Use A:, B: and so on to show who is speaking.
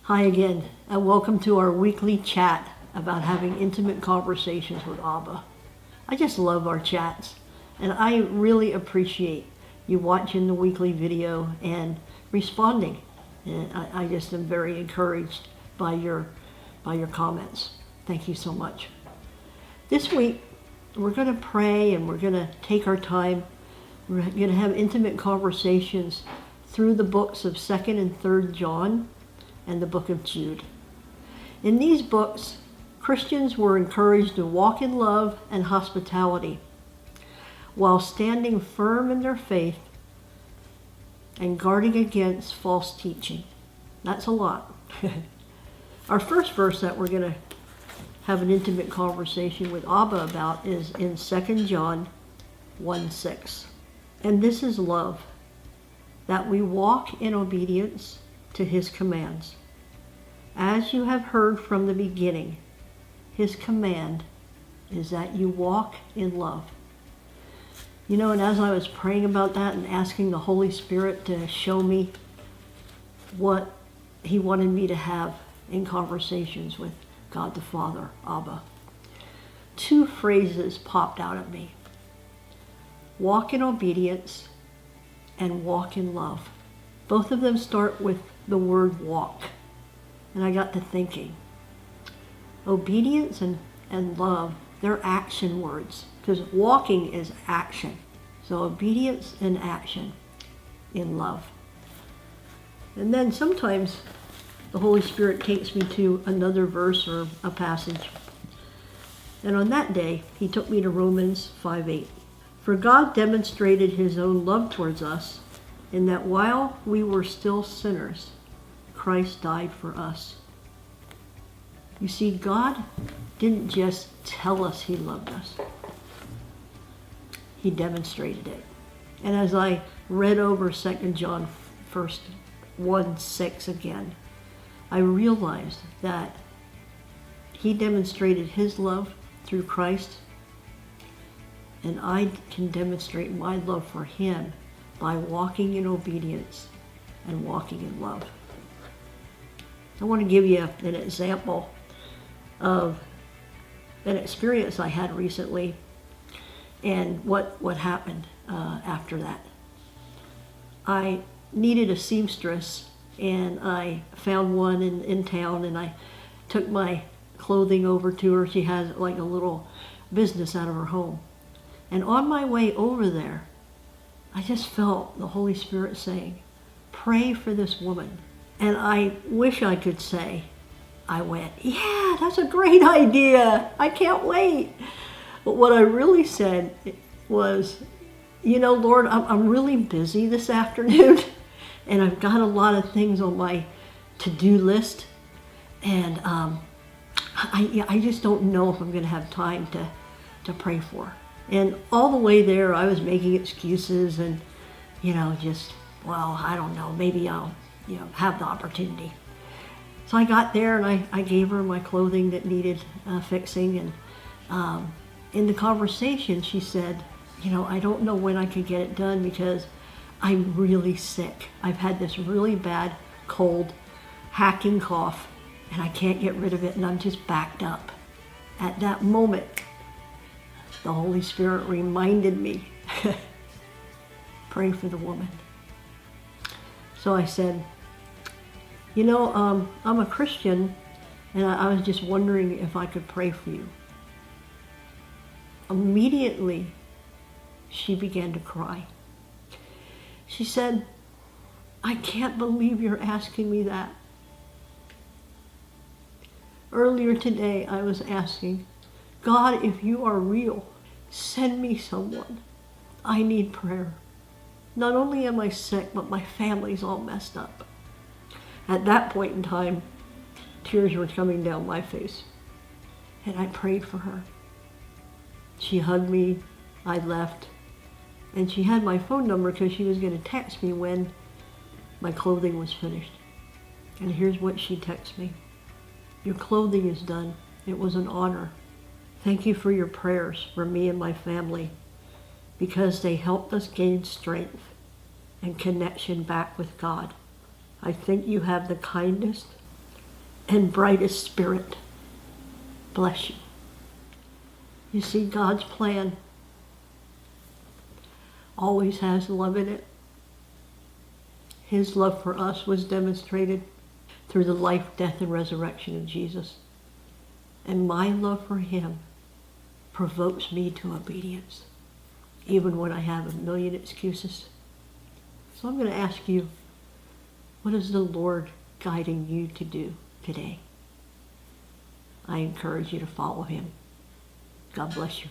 A: Hi again, and welcome to our weekly chat about having intimate conversations with Abba. I just love our chats, and I really appreciate you watching the weekly video and responding. And I just am very encouraged by your comments. Thank you so much. This week, we're going to pray and we're going to take our time. We're going to have intimate conversations through the books of 2nd and 3rd John and the book of Jude. In these books, Christians were encouraged to walk in love and hospitality while standing firm in their faith and guarding against false teaching. That's a lot. Our first verse that we're going to have an intimate conversation with Abba about is in 2 John 1:6. And this is love, that we walk in obedience to his commands. As you have heard from the beginning, his command is that you walk in love. You know, and as I was praying about that and asking the Holy Spirit to show me what he wanted me to have in conversations with God the Father, Abba, two phrases popped out at me. Walk in obedience and walk in love. Both of them start with the word walk. And I got to thinking, obedience and love, they're action words, because walking is action. So obedience and action in love. And then sometimes the Holy Spirit takes me to another verse or a passage. And on that day, he took me to Romans 5:8. For God demonstrated his own love towards us in that while we were still sinners, Christ died for us. You see, God didn't just tell us he loved us. He demonstrated it. And as I read over 2 John 1:6 again, I realized that he demonstrated his love through Christ, and I can demonstrate my love for him by walking in obedience and walking in love. I want to give you an example of an experience I had recently and what happened after that. I needed a seamstress, and I found one in town, and I took my clothing over to her. She has like a little business out of her home. And on my way over there, I just felt the Holy Spirit saying, pray for this woman. And I wish I could say, I went, yeah, that's a great idea. I can't wait. But what I really said was, you know, Lord, I'm really busy this afternoon, and I've got a lot of things on my to-do list, and I just don't know if I'm going to have time to pray for her. And all the way there, I was making excuses and, just, well, I don't know, maybe I'll, have the opportunity. So I got there and I gave her my clothing that needed fixing. And in the conversation, she said, I don't know when I could get it done because I'm really sick. I've had this really bad cold, hacking cough, and I can't get rid of it, and I'm just backed up. At that moment, the Holy Spirit reminded me, pray for the woman. So I said, I'm a Christian, and I was just wondering if I could pray for you. Immediately, she began to cry. She said, I can't believe you're asking me that. Earlier today, I was asking, God, if you are real, send me someone. I need prayer. Not only am I sick, but my family's all messed up. At that point in time, tears were coming down my face. And I prayed for her. She hugged me. I left. And she had my phone number because she was going to text me when my clothing was finished. And here's what she texted me. Your clothing is done. It was an honor. Thank you for your prayers for me and my family, because they helped us gain strength and connection back with God. I think you have the kindest, and brightest spirit. Bless you. You see, God's plan always has love in it. His love for us was demonstrated through the life, death, and resurrection of Jesus. And my love for him provokes me to obedience, even when I have a million excuses. So I'm going to ask you, what is the Lord guiding you to do today? I encourage you to follow him. God bless you.